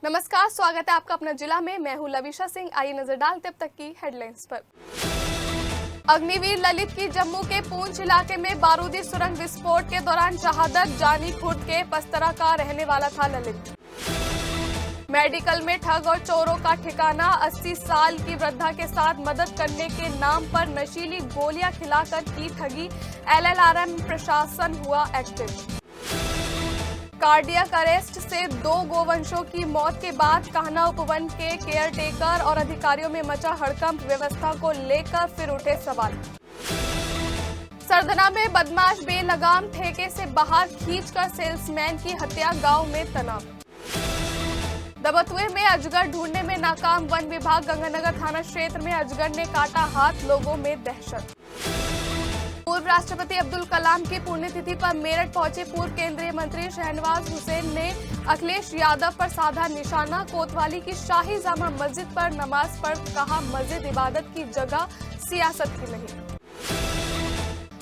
नमस्कार, स्वागत है आपका अपना जिला में। मैं हूं लविशा सिंह। आइए नजर डालते अब तक की हेडलाइंस पर। अग्निवीर ललित की जम्मू के पूंछ इलाके में बारूदी सुरंग विस्फोट के दौरान शहादत। जानी खुर्द के पस्तरा का रहने वाला था ललित। मेडिकल में ठग और चोरों का ठिकाना। 80 साल की वृद्धा के साथ मदद करने के नाम पर नशीली गोलियां खिलाकर की ठगी। एलएलआरएम प्रशासन हुआ एक्टिव। कार्डियक अरेस्ट से 2 गोवंशों की मौत के बाद कान्हा उपवन के केयरटेकर और अधिकारियों में मचा हड़कंप। व्यवस्था को लेकर फिर उठे सवाल। सरधना में बदमाश बेलगाम ठेके से बाहर खींचकर सेल्समैन की हत्या। गांव में तनाव। दबतुए में अजगर ढूंढने में नाकाम वन विभाग। गंगानगर थाना क्षेत्र में अजगर ने काटा हाथ। लोगों में दहशत। पूर्व राष्ट्रपति अब्दुल कलाम की पुण्यतिथि पर मेरठ पहुंचे पूर्व केंद्रीय मंत्री शहनवाज हुसैन ने अखिलेश यादव पर साधा निशाना। कोतवाली की शाही जामा मस्जिद पर नमाज पढ़ कहा, मस्जिद इबादत की जगह, सियासत की नहीं।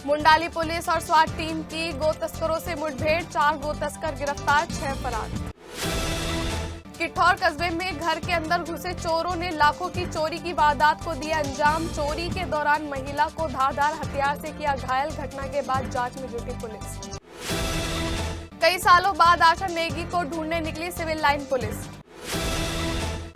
मुंडाली पुलिस और स्वाट टीम की गो तस्करों से मुठभेड़। 4 गो तस्कर गिरफ्तार, 6 फरार। किठौर कस्बे में घर के अंदर घुसे चोरों ने लाखों की चोरी की वारदात को दिया अंजाम। चोरी के दौरान महिला को धारदार हथियार से किया घायल। घटना के बाद जांच में जुटी पुलिस। कई सालों बाद आशा नेगी को ढूंढने निकली सिविल लाइन पुलिस।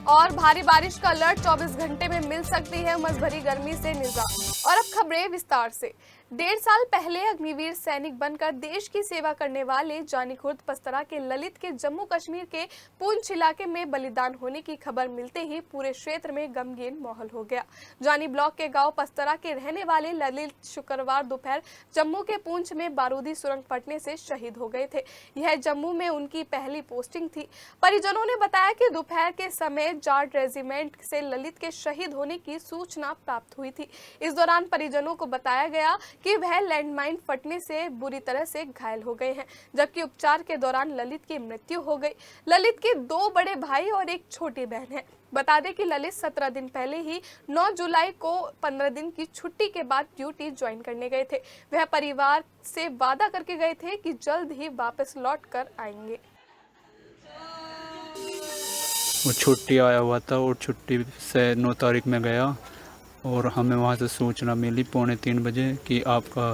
और भारी बारिश का अलर्ट। 24 घंटे में मिल सकती है उमस भरी गर्मी से निजात। और अब खबरें विस्तार से। 1.5 साल पहले अग्निवीर सैनिक बनकर देश की सेवा करने वाले जानी खुर्द पस्तरा के ललित के जम्मू कश्मीर के पूंछ इलाके में बलिदान होने की खबर मिलते ही पूरे क्षेत्र में गमगीन माहौल हो गया। जानी ब्लॉक के गांव पस्तरा के रहने वाले ललित शुक्रवार दोपहर जम्मू के पूंछ में बारूदी सुरंग फटने से शहीद हो गए थे। यह जम्मू में उनकी पहली पोस्टिंग थी। परिजनों ने बताया कि दोपहर के समय जाट रेजिमेंट से ललित के शहीद होने की सूचना प्राप्त हुई थी। इस दौरान परिजनों को बताया गया कि वह लैंडमाइन फटने से बुरी तरह से घायल हो गए हैं, जबकि उपचार के दौरान ललित की मृत्यु हो गई। ललित के 2 बड़े भाई और एक छोटी बहन है। बता दें कि ललित 17 दिन पहले ही 9 जुलाई को 15 दिन की छुट्टी के बाद ड्यूटी ज्वाइन करने गए थे। वह परिवार से वादा करके गए थे कि जल्द ही वापस लौट कर आएंगे। वो छुट्टी आया हुआ था और छुट्टी से 9 तारीख में गया और हमें वहाँ से सूचना मिली 2:45 बजे कि आपका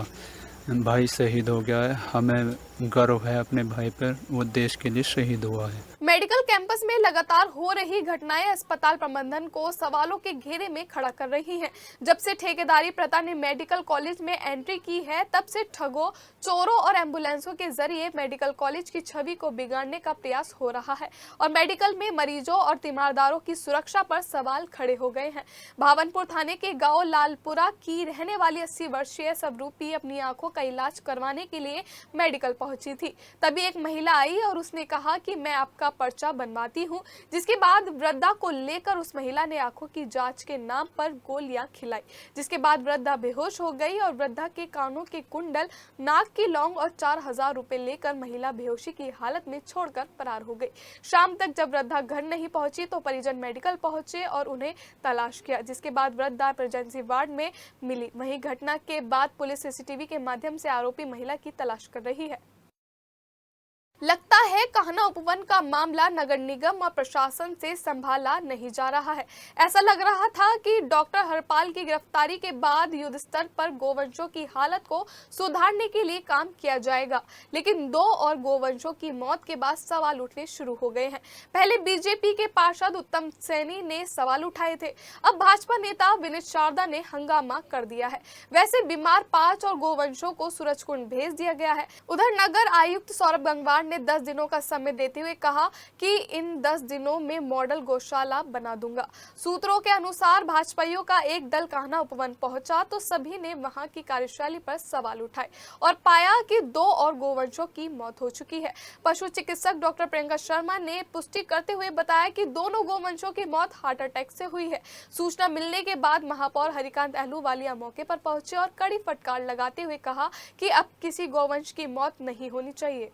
भाई शहीद हो गया है। हमें गर्व है अपने भाई पर, वो देश के लिए शहीद हुआ है। मेडिकल कैंपस में लगातार हो रही घटनाएं अस्पताल प्रबंधन को सवालों के घेरे में खड़ा कर रही हैं। जब से ठेकेदारी प्रथा ने मेडिकल कॉलेज में एंट्री की है, तब से ठगों, चोरों और एम्बुलेंसों के जरिए मेडिकल कॉलेज की छवि को बिगाड़ने का प्रयास हो रहा है और मेडिकल में मरीजों और तीमारदारों की सुरक्षा पर सवाल खड़े हो गए हैं। भावनपुर थाने के गाँव लालपुरा की रहने वाली 80 वर्षीय स्वरूपी अपनी आंखों का इलाज करवाने के लिए मेडिकल पहुंची थी। तभी एक महिला आई और उसने कहा कि मैं आपका पर्चा बनवाती हूं, जिसके बाद वृद्धा को लेकर उस महिला ने आंखों की जांच के नाम पर गोलियां खिलाई, जिसके बाद वृद्धा बेहोश हो गई और वृद्धा के कानों के कुंडल, नाक की लौंग और 4000 रुपए लेकर महिला बेहोशी की हालत में छोड़कर फरार हो गई। शाम तक जब वृद्धा घर नहीं पहुंची तो परिजन मेडिकल पहुंचे और उन्हें तलाश किया, जिसके बाद वृद्धा इमरजेंसी वार्ड में मिली। वहीं घटना के बाद पुलिस सीसीटीवी के माध्यम से आरोपी महिला की तलाश कर रही है। लगता है कान्हा उपवन का मामला नगर निगम और प्रशासन से संभाला नहीं जा रहा है। ऐसा लग रहा था कि डॉक्टर हरपाल की गिरफ्तारी के बाद युद्ध स्तर पर गोवंशों की हालत को सुधारने के लिए काम किया जाएगा, लेकिन 2 और गोवंशों की मौत के बाद सवाल उठने शुरू हो गए हैं। पहले बीजेपी के पार्षद उत्तम सैनी ने सवाल उठाए थे, अब भाजपा नेता विनीत शारदा ने हंगामा कर दिया है। वैसे बीमार 5 और गोवंशों को सूरजकुंड भेज दिया गया है। उधर नगर आयुक्त सौरभ गंगवार ने 10 दिनों का समय देते हुए कहा कि इन 10 दिनों में मॉडल गौशाला बना दूंगा। सूत्रों के अनुसार भाजपाइयों का एक दल कान्हा उपवन पहुंचा तो सभी ने वहां की कार्यशैली पर सवाल उठाए और पाया कि 2 और गोवंशों की मौत हो चुकी है। पशु चिकित्सक डॉक्टर प्रियंका शर्मा ने पुष्टि करते हुए बताया कि दोनों गोवंशों की मौत हार्ट अटैक से हुई है। सूचना मिलने के बाद महापौर हरिकांत अहलूवालिया मौके पर पहुंचे और कड़ी फटकार लगाते हुए कहा कि अब किसी गोवंश की मौत नहीं होनी चाहिए।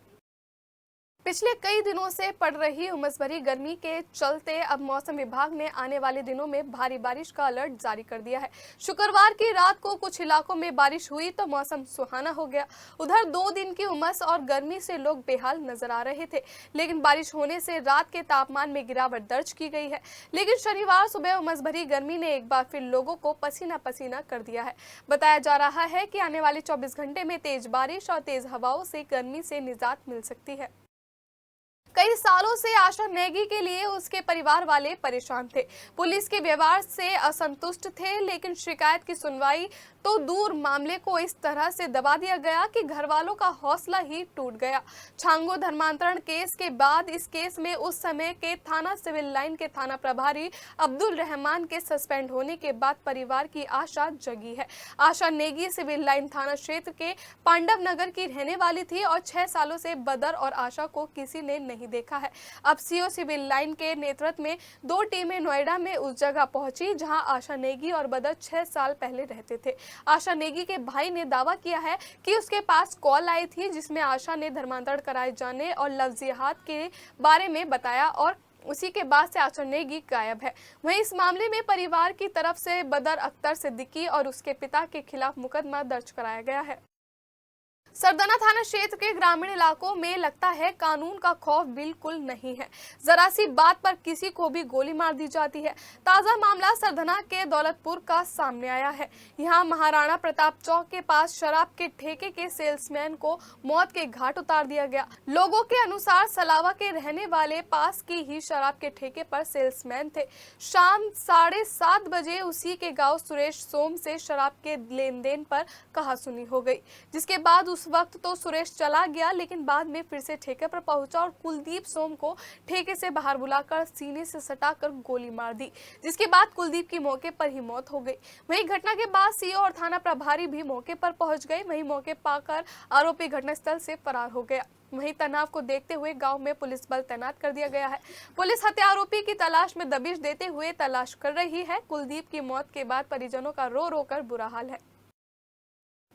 पिछले कई दिनों से पड़ रही उमस भरी गर्मी के चलते अब मौसम विभाग ने आने वाले दिनों में भारी बारिश का अलर्ट जारी कर दिया है। शुक्रवार की रात को कुछ इलाकों में बारिश हुई तो मौसम सुहाना हो गया। उधर 2 दिन की उमस और गर्मी से लोग बेहाल नजर आ रहे थे, लेकिन बारिश होने से रात के तापमान में गिरावट दर्ज की गई है। लेकिन शनिवार सुबह उमस भरी गर्मी ने एक बार फिर लोगों को पसीना पसीना कर दिया है। बताया जा रहा है कि आने वाले 24 घंटे में तेज बारिश और तेज हवाओं से गर्मी से निजात मिल सकती है। कई सालों से आशा नेगी के लिए उसके परिवार वाले परेशान थे, पुलिस के व्यवहार से असंतुष्ट थे, लेकिन शिकायत की सुनवाई तो दूर, मामले को इस तरह से दबा दिया गया कि घर वालों का हौसला ही टूट गया। छांगो धर्मांतरण केस के बाद इस केस में उस समय के थाना सिविल लाइन के थाना प्रभारी अब्दुल रहमान के सस्पेंड होने के बाद परिवार की आशा जगी है। आशा नेगी सिविल लाइन थाना क्षेत्र के पांडव नगर की रहने वाली थी और 6 सालों से बदर और आशा को किसी ने नहीं देखा है। अब सीओ सिविल लाइन के नेतृत्व में 2 टीमें नोएडा में उस जगह पहुंची जहां आशा नेगी और बदर 6 साल पहले रहते थे। आशा नेगी के भाई ने दावा किया है कि उसके पास कॉल आई थी जिसमें आशा ने धर्मांतरण कराए जाने और लफ्जियात के बारे में बताया और उसी के बाद से आशा नेगी गायब है। वहीं इस मामले में परिवार की तरफ से बदर अख्तर सिद्दीकी और उसके पिता के खिलाफ मुकदमा दर्ज कराया गया है। सरदाना थाना क्षेत्र के ग्रामीण इलाकों में लगता है कानून का खौफ बिल्कुल नहीं है। जरा सी बात पर किसी को भी गोली मार दी जाती है। ताजा मामला सरदाना के दौलतपुर का सामने आया है। यहां महाराणा प्रताप चौक के पास शराब के ठेके के सेल्समैन को मौत के घाट उतार दिया गया। लोगों के अनुसार सलावा के रहने वाले पास की ही शराब के ठेके पर सेल्समैन थे। शाम 7:30 बजे उसी के गाँव सुरेश सोम से शराब के लेन देन पर कहासुनी हो गई, जिसके बाद उस वक्त तो सुरेश चला गया, लेकिन बाद में फिर से ठेके पर पहुंचा और कुलदीप सोम को ठेके से बाहर बुलाकर सीने से सटाकर गोली मार दी, जिसके बाद कुलदीप की मौके पर ही मौत हो गई। वहीं घटना के बाद सीओ और थाना प्रभारी भी मौके पर पहुंच गए। वहीं मौके पाकर आरोपी घटनास्थल से फरार हो गया। वहीं तनाव को देखते हुए गांव में पुलिस बल तैनात कर दिया गया है। पुलिस हत्या आरोपी की तलाश में दबिश देते हुए तलाश कर रही है। कुलदीप की मौत के बाद परिजनों का रो रो कर बुरा हाल है।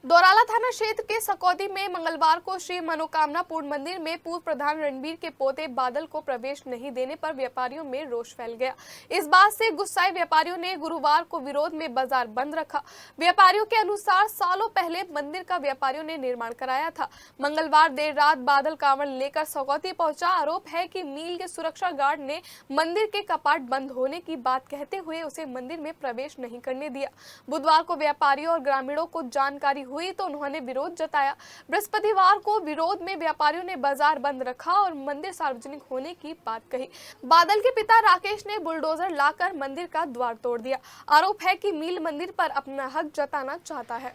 दौराला थाना क्षेत्र के सकौदी में मंगलवार को श्री मनोकामना पूर्ण मंदिर में पूर्व प्रधान रणबीर के पोते बादल को प्रवेश नहीं देने पर व्यापारियों में रोष फैल गया। इस बात से गुस्साए व्यापारियों ने गुरुवार को विरोध में बाजार बंद रखा। व्यापारियों के अनुसार सालों पहले मंदिर का व्यापारियों ने निर्माण कराया था। मंगलवार देर रात बादल कांवड़ लेकर सकौती पहुंचा। आरोप है कि मील के सुरक्षा गार्ड ने मंदिर के कपाट बंद होने की बात कहते हुए उसे मंदिर में प्रवेश नहीं करने दिया। बुधवार को व्यापारियों और ग्रामीणों को जानकारी हुई तो उन्होंने विरोध जताया। बृहस्पतिवार को विरोध में व्यापारियों ने बाजार बंद रखा और मंदिर सार्वजनिक होने की बात कही। बादल के पिता राकेश ने बुलडोजर लाकर मंदिर का द्वार तोड़ दिया। आरोप है कि मील मंदिर पर अपना हक जताना चाहता है।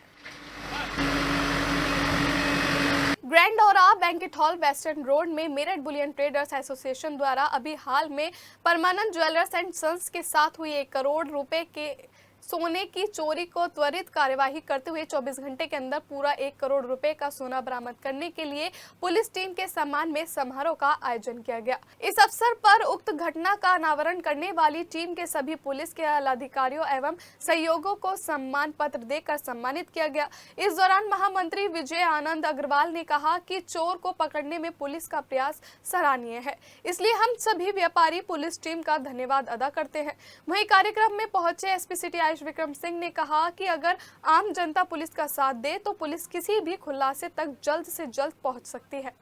ग्रैंड औरा बैंकेट हॉल वेस्टर्न रोड में मेरठ बुलियन ट्रेडर्स एसोसिएशन द्वारा अभी हाल में परमानेंट ज्वेलर्स एंड सन्स के साथ हुई 1 करोड़ रुपए के सोने की चोरी को त्वरित कार्यवाही करते हुए 24 घंटे के अंदर पूरा 1 करोड़ रुपए का सोना बरामद करने के लिए पुलिस टीम के सम्मान में समारोह का आयोजन किया गया। इस अवसर पर उक्त घटना का अनावरण करने वाली टीम के सभी पुलिस के अधिकारियों एवं सहयोगियों को सम्मान पत्र देकर सम्मानित किया गया। इस दौरान महामंत्री विजय आनंद अग्रवाल ने कहा कि चोर को पकड़ने में पुलिस का प्रयास सराहनीय है, इसलिए हम सभी व्यापारी पुलिस टीम का धन्यवाद अदा करते हैं। वहीं कार्यक्रम में पहुंचे एसपी सिटी विक्रम सिंह ने कहा कि अगर आम जनता पुलिस का साथ दे तो पुलिस किसी भी खुलासे तक जल्द से जल्द पहुंच सकती है।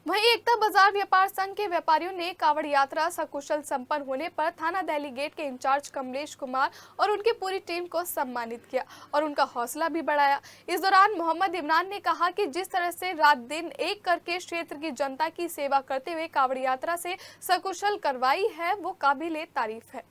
वहीं एकता बाजार व्यापार संघ के व्यापारियों ने कावड़ यात्रा सकुशल संपन्न होने पर थाना दिल्ली गेट के इंचार्ज कमलेश कुमार और उनकी पूरी टीम को सम्मानित किया और उनका हौसला भी बढ़ाया। इस दौरान मोहम्मद इमरान ने कहा कि जिस तरह से रात दिन एक करके क्षेत्र की जनता की सेवा करते हुए कावड़ यात्रा से सकुशल करवाई है, वो काबिले तारीफ है।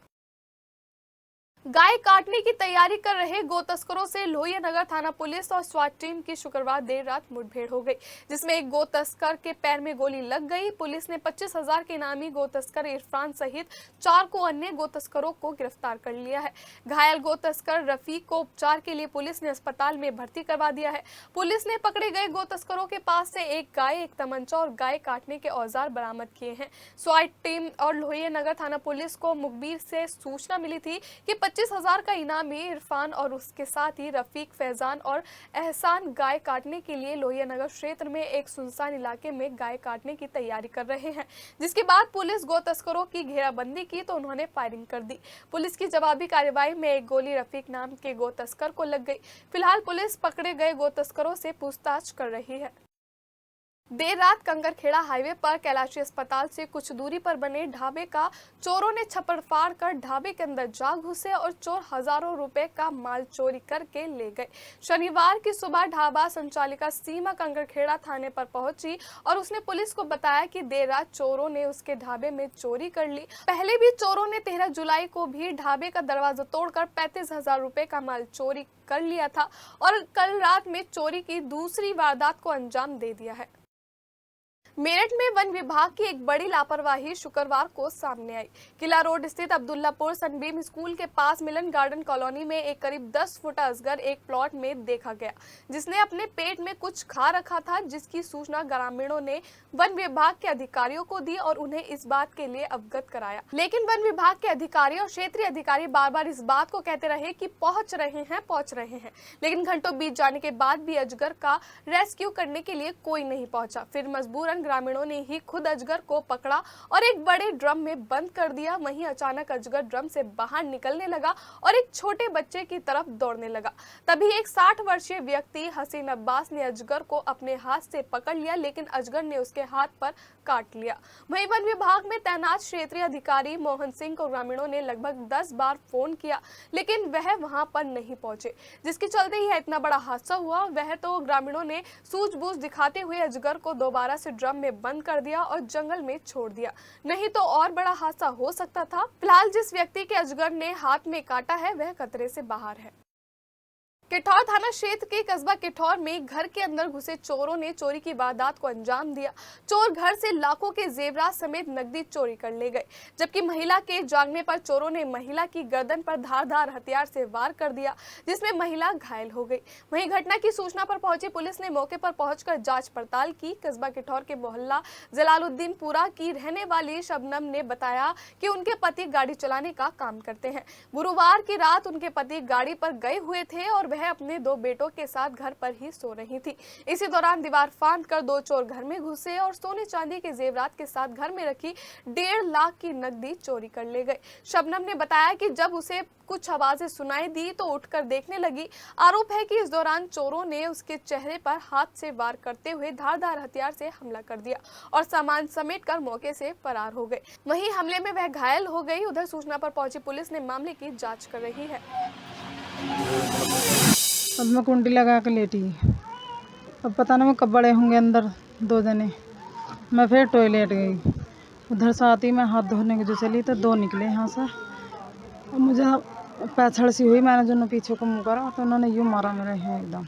गाय काटने की तैयारी कर रहे गो तस्करों से लोहिया नगर थाना पुलिस और स्वाट टीम की शुक्रवार देर रात मुठभेड़ हो गई, जिसमें एक गो तस्कर के पैर में गोली लग गई। पुलिस ने 25,000 के इनामी गो तस्कर इरफान सहित 4 को अन्य गो तस्करों को गिरफ्तार कर लिया है। घायल गो तस्कर रफीक को उपचार के लिए पुलिस ने अस्पताल में भर्ती करवा दिया है। पुलिस ने पकड़े गए गो तस्करों के पास से एक गाय, एक तमंचा और गाय काटने के औजार बरामद किए हैं। स्वाट टीम और लोहिया नगर थाना पुलिस को मुखबिर से सूचना मिली थी कि 25,000 का इनामी इरफान और उसके साथ ही रफीक, फैजान और एहसान गाय काटने के लिए लोहिया नगर क्षेत्र में एक सुनसान इलाके में गाय काटने की तैयारी कर रहे हैं, जिसके बाद पुलिस गो तस्करों की घेराबंदी की तो उन्होंने फायरिंग कर दी। पुलिस की जवाबी कार्रवाई में एक गोली रफीक नाम के गो तस्कर को लग गई। फिलहाल पुलिस पकड़े गए गो तस्करों से पूछताछ कर रही है। देर रात कंकरखेड़ा हाईवे पर कैलाशी अस्पताल से कुछ दूरी पर बने ढाबे का चोरों ने छप्पर फाड़ कर ढाबे के अंदर जा घुसे और चोर हजारों रुपए का माल चोरी करके ले गए। शनिवार की सुबह ढाबा संचालिका सीमा कंकरखेड़ा थाने पर पहुंची और उसने पुलिस को बताया कि देर रात चोरों ने उसके ढाबे में चोरी कर ली। पहले भी चोरों ने 13 जुलाई को भी ढाबे का दरवाजा तोड़कर 35,000 रुपए का माल चोरी कर लिया था और कल रात में चोरी की दूसरी वारदात को अंजाम दे दिया है। मेरठ में वन विभाग की एक बड़ी लापरवाही शुक्रवार को सामने आई। किला रोड स्थित अब्दुल्लापुर सनबीम स्कूल के पास मिलन गार्डन कॉलोनी में एक करीब 10 फुट अजगर एक प्लॉट में देखा गया, जिसने अपने पेट में कुछ खा रखा था, जिसकी सूचना ग्रामीणों ने वन विभाग के अधिकारियों को दी और उन्हें इस बात के लिए अवगत कराया। लेकिन वन विभाग के अधिकारी और क्षेत्रीय अधिकारी बार बार इस बात को कहते रहे कि पहुंच रहे हैं, लेकिन घंटों बीत जाने के बाद भी अजगर का रेस्क्यू करने के लिए कोई नहीं पहुंचा। फिर मजबूरन ग्रामीणों ने ही खुद अजगर को पकड़ा और एक बड़े ड्रम में बंद कर दिया। वहीं अचानक अजगर ड्रम से बाहर निकलने लगा और एक छोटे बच्चे की तरफ दौड़ने लगा। तभी एक 60 वर्षीय व्यक्ति हसीन अब्बास ने अजगर को अपने हाथ से पकड़ लिया, लेकिन अजगर ने उसके हाथ पर काट लिया। वहीं वन विभाग में तैनात क्षेत्रीय अधिकारी मोहन सिंह को ग्रामीणों ने लगभग 10 बार फोन किया, लेकिन वह वहां पर नहीं पहुंचे, जिसके चलते यह इतना बड़ा हादसा हुआ। वह तो ग्रामीणों ने सूझबूझ दिखाते हुए अजगर को दोबारा से ड्रम में बंद कर दिया और जंगल में छोड़ दिया, नहीं तो और बड़ा हादसा हो सकता था। फिलहाल जिस व्यक्ति के अजगर ने हाथ में काटा है वह खतरे से बाहर है। किठौर थाना क्षेत्र के कस्बा किठौर में घर के अंदर घुसे चोरों ने चोरी की वारदात को अंजाम दिया। चोर घर से लाखों के जेवरात समेत नकदी चोरी कर ले गए, जबकि महिला के जागने पर चोरों ने महिला की गर्दन पर धारदार हथियार से वार कर दिया, जिसमें महिला घायल हो गई। वहीं घटना की सूचना पर पहुंची पुलिस ने मौके पर पहुंचकर जांच पड़ताल की। कस्बा किठौर के मोहल्ला जलालुद्दीनपुरा की रहने वाली शबनम ने बताया कि उनके पति गाड़ी चलाने का काम करते हैं। गुरुवार की रात उनके पति गाड़ी पर गए हुए थे और वह अपने 2 बेटों के साथ घर पर ही सो रही थी। इसी दौरान दीवार फांदकर 2 चोर घर में घुसे और सोने चांदी के जेवरात के साथ घर में रखी 1.5 लाख की नकदी चोरी कर ले गए। शबनम ने बताया कि जब उसे कुछ आवाजें सुनाई दी तो उठकर देखने लगी। आरोप है कि इस दौरान चोरों ने उसके चेहरे पर हाथ से वार करते हुए धारदार हथियार से हमला कर दिया और सामान समेटकर मौके से फरार हो गए। वहीं हमले में वह घायल हो गई। उधर सूचना पर पहुंची पुलिस ने मामले की जांच कर रही है। अब मैं कुंडी लगा के लेटी, अब पता नहीं कब बड़े होंगे अंदर 2 जने। मैं फिर टॉयलेट गई, उधर साथ ही मैं हाथ धोने की जो चली तो 2 निकले यहाँ से। अब मुझे पैछड़ सी हुई, मैंने जो पीछे को मुँह करा तो उन्होंने यूँ मारा मेरे यहाँ एकदम,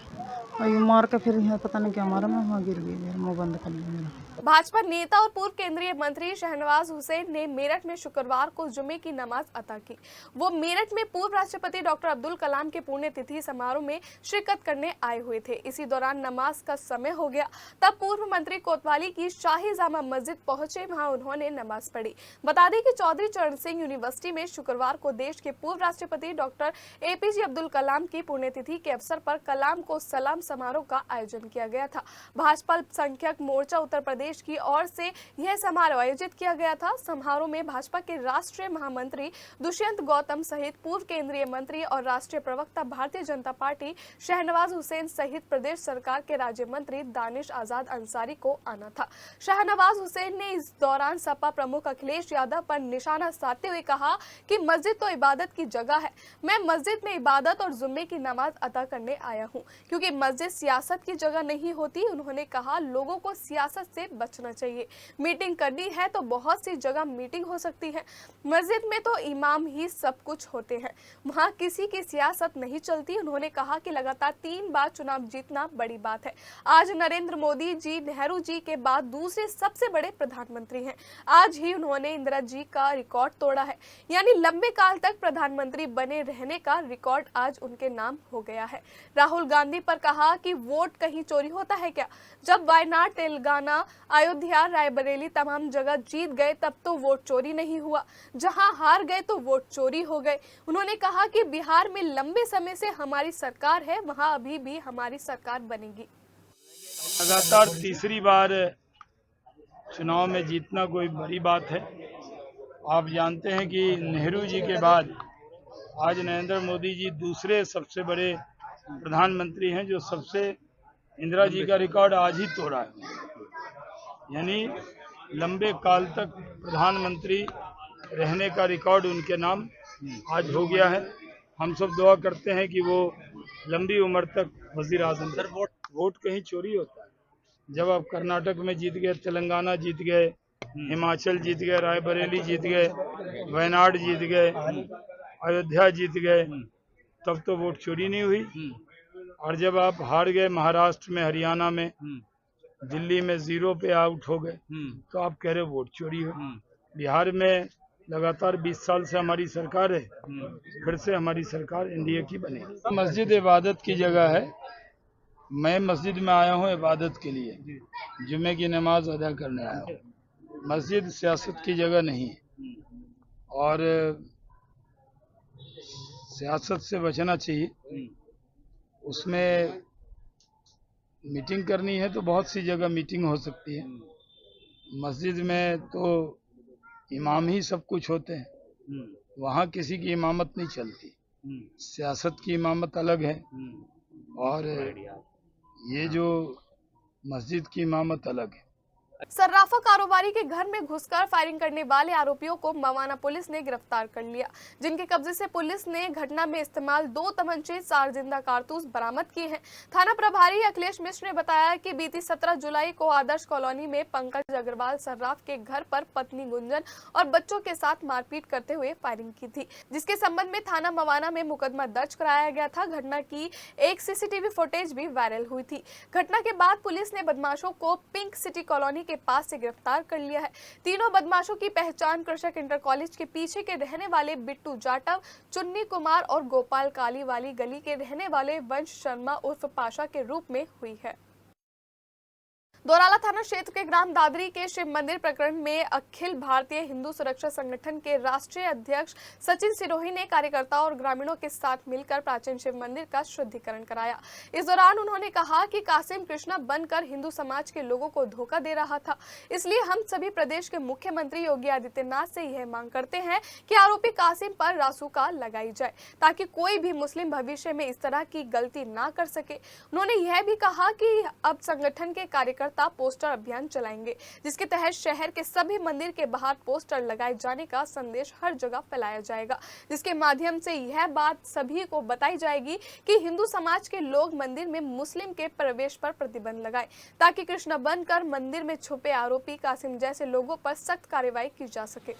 और यूँ मार के फिर यहाँ पता नहीं क्या मारा, मैं वहाँ गिर गई, मेरा मुँह बंद कर लिया मेरा। भाजपा नेता और पूर्व केंद्रीय मंत्री शहनवाज हुसैन ने मेरठ में शुक्रवार को जुमे की नमाज अता की। वो मेरठ में पूर्व राष्ट्रपति डॉक्टर अब्दुल कलाम के पुण्यतिथि समारोह में शिरकत करने आए हुए थे। इसी दौरान नमाज का समय हो गया, तब पूर्व मंत्री कोतवाली की शाही जामा मस्जिद पहुंचे, वहां उन्होंने नमाज पढ़ी। बता दें कि चौधरी चरण सिंह यूनिवर्सिटी में शुक्रवार को देश के पूर्व राष्ट्रपति डॉक्टर APJ अब्दुल कलाम की पुण्यतिथि के अवसर पर कलाम को सलाम समारोह का आयोजन किया गया था। भाजपा अल्पसंख्यक मोर्चा उत्तर प्रदेश की ओर से यह समारोह आयोजित किया गया था। समारोह में भाजपा के राष्ट्रीय महामंत्री दुष्यंत गौतम सहित पूर्व केंद्रीय मंत्री और राष्ट्रीय प्रवक्ता भारतीय जनता पार्टी शहनवाज हुसैन सहित प्रदेश सरकार के राज्य मंत्री दानिश आजाद अंसारी को आना था। शहनवाज हुसैन ने इस दौरान सपा प्रमुख अखिलेश यादव पर निशाना साधते हुए कहा कि मस्जिद तो इबादत की जगह है, मैं मस्जिद में इबादत और जुम्मे की नमाज अदा करने आया हूँ, क्योंकि मस्जिद सियासत की जगह नहीं होती। उन्होंने कहा लोगों को सियासत से बचना चाहिए, मीटिंग करनी है तो बहुत सी जगह मीटिंग हो सकती है, मस्जिद में तो इमाम ही सब कुछ होते हैं, वहां किसी की सियासत नहीं चलती। उन्होंने कहा कि लगातार 3 बार चुनाव जीतना बड़ी बात है। आज नरेंद्र मोदी जी नेहरू जी के बाद दूसरे सबसे बड़े प्रधानमंत्री हैं। आज ही उन्होंने इंदिरा जी का रिकॉर्ड तोड़ा है, यानी लंबे काल तक प्रधानमंत्री बने रहने का रिकॉर्ड आज उनके नाम हो गया है। राहुल गांधी पर कहा कि वोट कहीं चोरी होता है क्या? जब वायनाड तेलंगाना अयोध्या, रायबरेली तमाम जगह जीत गए तब तो वोट चोरी नहीं हुआ, जहां हार गए तो वोट चोरी हो गए। उन्होंने कहा कि बिहार में लंबे समय से हमारी सरकार है, वहां अभी भी हमारी सरकार बनेगी। लगातार तीसरी बार चुनाव में जीतना कोई बड़ी बात है। आप जानते हैं कि नेहरू जी के बाद आज नरेंद्र मोदी जी दूसरे सबसे बड़े प्रधानमंत्री हैं जो सबसे इंदिरा जी का रिकॉर्ड आज ही तोड़ा है। यानी लंबे काल तक प्रधानमंत्री रहने का रिकॉर्ड उनके नाम आज हो गया है। हम सब दुआ करते हैं कि वो लंबी उम्र तक वजीर आजम। सर, वोट कहीं चोरी होता है? जब आप कर्नाटक में जीत गए, तेलंगाना जीत गए, हिमाचल जीत गए, रायबरेली जीत गए, वायनाड जीत गए, अयोध्या जीत गए, तब तो वोट चोरी नहीं हुई। और जब आप हार गए महाराष्ट्र में, हरियाणा में, दिल्ली में 0 पे आउट हो गए, तो आप कह रहे हो वोट चोरी हो। बिहार में लगातार 20 साल से हमारी सरकार है, फिर से हमारी सरकार एनडीए की बनेगी। मस्जिद इबादत की जगह है। मैं मस्जिद में आया हूँ इबादत के लिए, जुमे की नमाज अदा करने आया हूँ। मस्जिद सियासत की जगह नहीं है और सियासत से बचना चाहिए। उसमें मीटिंग करनी है तो बहुत सी जगह मीटिंग हो सकती है। मस्जिद में तो इमाम ही सब कुछ होते हैं, वहाँ किसी की इमामत नहीं चलती। सियासत की इमामत अलग है और ये जो मस्जिद की इमामत अलग है। सर्राफा कारोबारी के घर में घुसकर फायरिंग करने वाले आरोपियों को मवाना पुलिस ने गिरफ्तार कर लिया, जिनके कब्जे से पुलिस ने घटना में इस्तेमाल 2 तमंचे, 4 जिंदा कारतूस बरामद किए हैं। थाना प्रभारी अखिलेश मिश्र ने बताया कि बीती 17 जुलाई को आदर्श कॉलोनी में पंकज अग्रवाल सर्राफ के घर पर पत्नी गुंजन और बच्चों के साथ मारपीट करते हुए फायरिंग की थी, जिसके संबंध में थाना मवाना में मुकदमा दर्ज कराया गया था। घटना की एक सीसीटीवी फुटेज भी वायरल हुई थी। घटना के बाद पुलिस ने बदमाशों को पिंक सिटी कॉलोनी के पास से गिरफ्तार कर लिया है। तीनों बदमाशों की पहचान कृषक इंटर कॉलेज के पीछे के रहने वाले बिट्टू जाटव, चुन्नी कुमार और गोपाल काली वाली गली के रहने वाले वंश शर्मा उर्फ पाशा के रूप में हुई है। दोराला थाना क्षेत्र के ग्राम दादरी के शिव मंदिर प्रकरण में अखिल भारतीय हिंदू सुरक्षा संगठन के राष्ट्रीय अध्यक्ष सचिन सिरोही ने कार्यकर्ताओं और ग्रामीणों के साथ मिलकर प्राचीन शिव मंदिर का शुद्धिकरण कराया। इस दौरान उन्होंने कहा कि कासिम कृष्णा बनकर हिंदू समाज के लोगों को धोखा दे रहा था, इसलिए हम सभी प्रदेश के मुख्यमंत्री योगी आदित्यनाथ से यह मांग करते हैं कि आरोपी कासिम पर रासुका लगाई जाए, ताकि कोई भी मुस्लिम भविष्य में इस तरह की गलती ना कर सके। उन्होंने यह भी कहा कि अब संगठन के कार्यकर्ता पोस्टर अभियान चलाएंगे, जिसके तहत शहर के सभी मंदिर के बाहर पोस्टर लगाए जाने का संदेश हर जगह फैलाया जाएगा, जिसके माध्यम से यह बात सभी को बताई जाएगी कि हिंदू समाज के लोग मंदिर में मुस्लिम के प्रवेश पर प्रतिबंध लगाएं, ताकि कृष्ण बनकर मंदिर में छुपे आरोपी कासिम जैसे लोगों पर सख्त कार्रवाई की जा सके।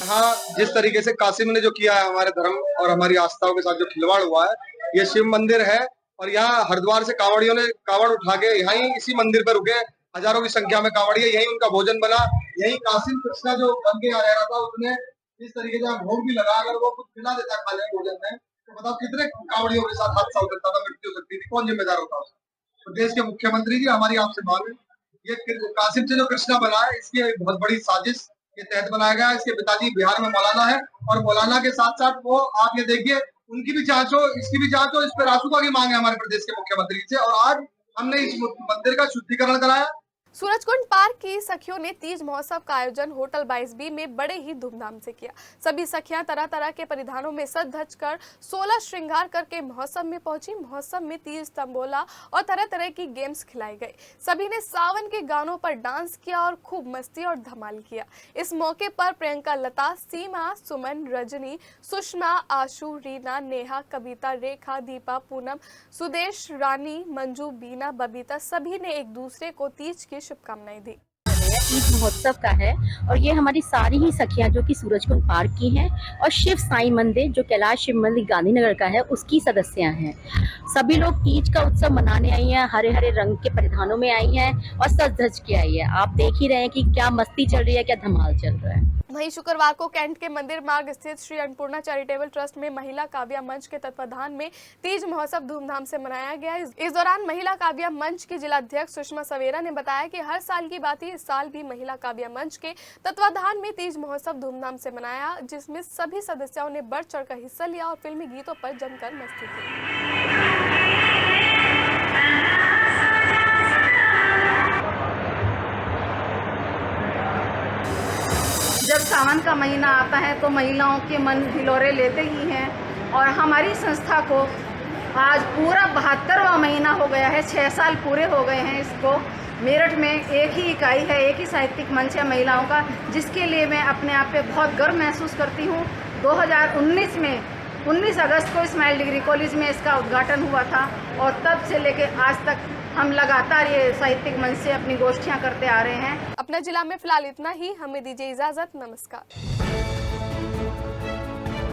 हाँ, जिस तरीके से कासिम ने जो किया है हमारे धर्म और हमारी आस्थाओं के साथ जो खिलवाड़ हुआ है, ये शिव मंदिर है और यहाँ हरिद्वार से कांवड़ियों ने कांवड़ उठा के यहीं इसी मंदिर पर रुके, हजारों की संख्या में कांवड़िया, यही उनका भोजन बना। यही कासिम कृष्णा जो बन के आ रहा था, उसने इस तरीके से भोग भी लगा, अगर वो कुछ खिला देता खाने भोजन में तो बताओ कितने कांवड़ियों के साथ हादसा हो सकता था, मृत्यु हो सकती थी, कौन जिम्मेदार होता उसका? तो देश के मुख्यमंत्री जी, हमारी आपसे मांग है, ये कासिम से जो कृष्णा बना है, इसकी एक बहुत बड़ी साजिश के तहत बनाया गया है। इसके पिताजी बिहार में मौलाना है और मौलाना के साथ साथ वो, आप ये देखिए, उनकी भी जांच हो, इसकी भी जांच हो। इस पर रासुका की मांग है हमारे प्रदेश के मुख्यमंत्री से, और आज हमने इस मंदिर का शुद्धिकरण कराया। सूरजकुंड पार्क की सखियों ने तीज महोत्सव का आयोजन होटल 22B में बड़े ही धूमधाम से किया। सभी सखियां तरह तरह के परिधानों में सज धज कर 16 श्रृंगार करके महोत्सव में पहुंची। महोत्सव में तीज, तंबोला और तरह तरह की गेम्स खिलाई गई। सभी ने सावन के गानों पर डांस किया और खूब मस्ती और धमाल किया। इस मौके पर प्रियंका, लता, सीमा, सुमन, रजनी, सुषमा, आशु, रीना, नेहा, कविता, रेखा, दीपा, पूनम, सुदेश, रानी, मंजू, बीना, बबीता सभी ने एक दूसरे को तीज की शुभकामनाएं दी। तीज महोत्सव का है और ये हमारी सारी ही सखियां जो कि सूरजकुंड पार्क की हैं और शिव साई मंदिर जो कैलाश शिव मंदिर गांधीनगर का है उसकी सदस्यां हैं। सभी लोग तीज का उत्सव मनाने आई हैं, हरे हरे रंग के परिधानों में आई हैं और सज धज के आई है। आप देख ही रहे हैं कि क्या मस्ती चल रही है, क्या धमाल चल रहा है। वहीं शुक्रवार को कैंट के मंदिर मार्ग स्थित श्री अन्नपूर्णा चैरिटेबल ट्रस्ट में महिला काव्या मंच के तत्वाधान में तीज महोत्सव धूमधाम से मनाया गया। इस दौरान महिला काव्या मंच की जिलाध्यक्ष सुषमा सवेरा ने बताया कि हर साल की बात ही इस साल भी महिला काव्या मंच के तत्वाधान में तीज महोत्सव धूमधाम से मनाया, जिसमें सभी सदस्यों ने बढ़ चढ़कर हिस्सा लिया और फिल्मी गीतों पर जमकर मस्ती की। जब सावन का महीना आता है तो महिलाओं के मन हिलोरे लेते ही हैं और हमारी संस्था को आज पूरा 72वां महीना हो गया है, 6 साल पूरे हो गए हैं इसको। मेरठ में एक ही इकाई है, एक ही साहित्यिक मंच है महिलाओं का, जिसके लिए मैं अपने आप पे बहुत गर्व महसूस करती हूँ। 2019 में 19 अगस्त को स्माइल डिग्री कॉलेज में इसका उद्घाटन हुआ था और तब से लेके आज तक हम लगातार ये साहित्यिक मंच से अपनी गोष्ठियाँ करते आ रहे हैं। अपने जिला में फिलहाल इतना ही, हमें दीजिए इजाजत, नमस्कार।